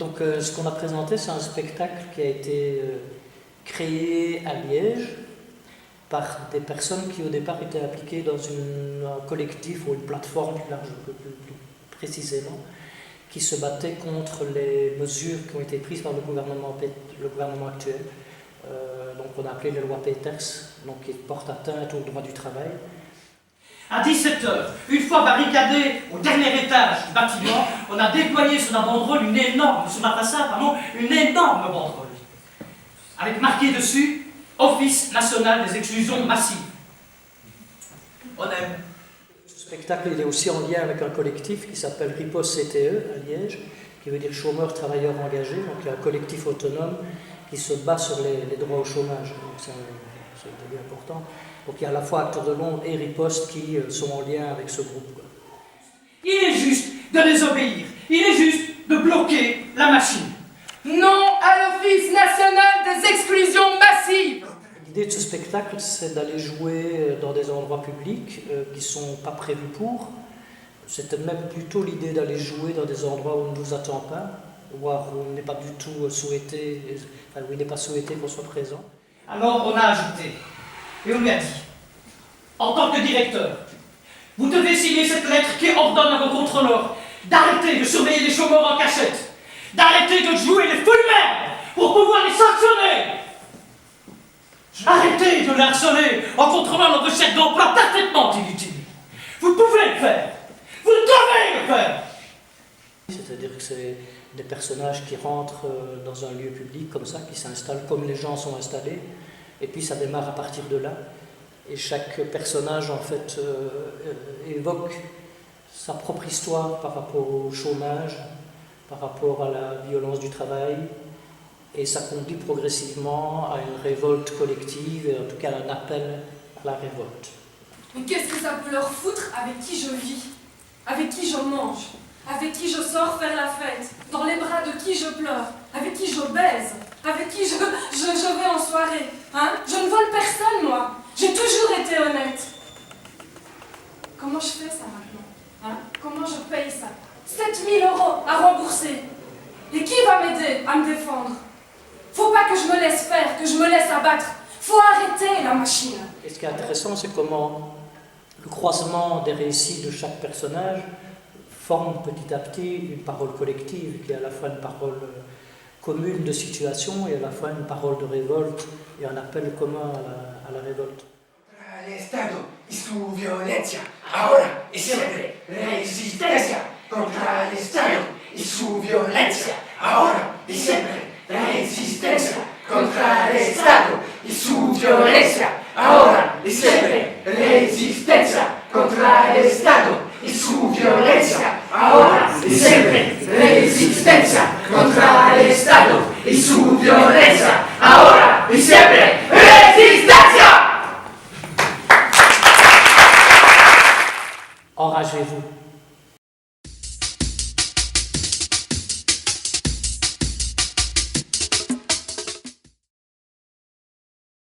Donc ce qu'on a présenté, c'est un spectacle qui a été créé à Liège par des personnes qui au départ étaient impliquées dans un collectif ou une plateforme plus large, plus précisément, qui se battait contre les mesures qui ont été prises par le gouvernement actuel. Donc on a appelé les lois Peters, donc qui portent atteinte au droit du travail. À 17 h, une fois barricadé au dernier étage du bâtiment, on a déployé sur la banderole sur la façade, une énorme banderole, avec marqué dessus « Office national des exclusions massives ». On aime. Ce spectacle il est aussi en lien avec un collectif qui s'appelle Riposte CTE à Liège, qui veut dire chômeurs travailleurs engagés, donc il y a un collectif autonome qui se bat sur les droits au chômage, donc c'est un début important. Donc il y a à la fois Acteurs de l'ombre et Riposte qui sont en lien avec ce groupe. Il est juste de les obéir, il est juste de bloquer la machine. Non à l'Office national des exclusions massives. L'idée de ce spectacle, c'est d'aller jouer dans des endroits publics qui ne sont pas prévus pour. C'était même plutôt l'idée d'aller jouer dans des endroits où on ne nous attend pas, voire où on n'est pas du tout souhaité, enfin, où il n'est pas souhaité qu'on soit présent. Alors on a ajouté, et on lui a dit, en tant que directeur, vous devez signer cette lettre qui ordonne à vos contrôleurs d'arrêter de surveiller les chômeurs en cachette, d'arrêter de jouer les fous de merde pour pouvoir les sanctionner. Arrêtez de les harceler en contrôlant leurs recherches d'emploi parfaitement inutiles. Vous pouvez le faire. Vous devez le faire. C'est-à-dire que c'est des personnages qui rentrent dans un lieu public comme ça, qui s'installent comme les gens sont installés, et puis ça démarre à partir de là. Et chaque personnage, en fait, évoque sa propre histoire par rapport au chômage, par rapport à la violence du travail, et ça conduit progressivement à une révolte collective, et en tout cas un appel à la révolte. Mais qu'est-ce que ça peut leur foutre avec qui je vis, avec qui je mange, avec qui je sors faire la fête, dans les bras de qui je pleure, avec qui je baise, avec qui je vais en soirée, hein? Je ne vole personne, moi. J'ai toujours été honnête. Comment je fais ça maintenant, hein? Comment je paye ça? 7 000 € à rembourser. Et qui va m'aider à me défendre? Faut pas que je me laisse faire, que je me laisse abattre. Faut arrêter la machine. Et ce qui est intéressant, c'est comment le croisement des récits de chaque personnage forme petit à petit une parole collective, qui est à la fois une parole commune de situation et à la fois une parole de révolte et un appel commun à la révolte. Contra el Estado y su violencia, ahora y siempre, resistencia contra el Estado y su violencia, ahora y siempre, resistencia contra el Estado y su violencia, ahora y siempre, resistencia contra el Estado y su violencia, ahora y siempre, resistencia contra el Estado y su violencia, ahora y siempre, resistencia! Enragez-vous.